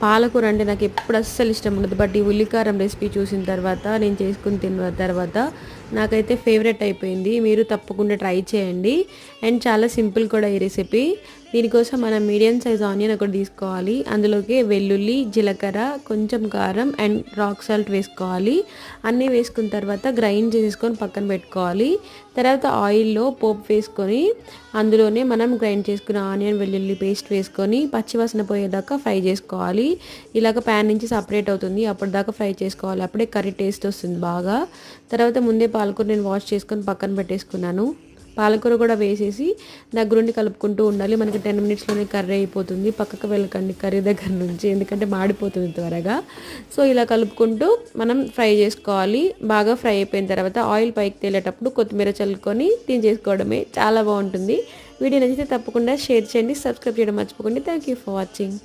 పాలకూర అంటే నాకు ఎప్పుడు అస్సలు ఇష్టం ఉండదు. బట్ ఈ ఉల్లికారం రెసిపీ చూసిన తర్వాత, నేను చేసుకొని తిన్న తర్వాత నాకైతే ఫేవరెట్ అయిపోయింది. మీరు తప్పకుండా ట్రై చేయండి. అండ్ చాలా సింపుల్ కూడా ఈ రెసిపీ. దీనికోసం మనం మీడియం సైజ్ ఆనియన్ ఒకటి తీసుకోవాలి. అందులోకి వెల్లుల్లి, జీలకర్ర, కొంచెం కారం అండ్ రాక్ సాల్ట్ వేసుకోవాలి. అన్నీ వేసుకున్న తర్వాత గ్రైండ్ చేసుకొని పక్కన పెట్టుకోవాలి. తర్వాత ఆయిల్లో పోపు వేసుకొని అందులోనే మనం గ్రైండ్ చేసుకున్న ఆనియన్, వెల్లుల్లి పేస్ట్ వేసుకొని పచ్చివాసన పోయేదాకా ఫ్రై చేసుకోవాలి. ఇలాగ ప్యాన్ నుంచి సపరేట్ అవుతుంది, అప్పటిదాకా ఫ్రై చేసుకోవాలి. అప్పుడే కర్రీ టేస్ట్ వస్తుంది బాగా. తర్వాత ముందే పాలకూర నేను వాష్ చేసుకొని పక్కన పెట్టేసుకున్నాను. పాలకూర కూడా వేసేసి దగ్గరుండి కలుపుకుంటూ ఉండాలి. మనకి 10 మినిట్స్లోనే కర్రీ అయిపోతుంది. పక్కకు వెళ్ళకండి కర్రీ దగ్గర నుంచి, ఎందుకంటే మాడిపోతుంది త్వరగా. సో ఇలా కలుపుకుంటూ మనం ఫ్రై చేసుకోవాలి. బాగా ఫ్రై అయిపోయిన తర్వాత ఆయిల్ పైకి తేలేటప్పుడు కొత్తిమీర చల్లుకొని చేసుకోవడమే. చాలా బాగుంటుంది. వీడియో నచ్చితే తప్పకుండా షేర్ చేయండి, సబ్స్క్రైబ్ చేయడం మర్చిపోకండి. Thank you for watching.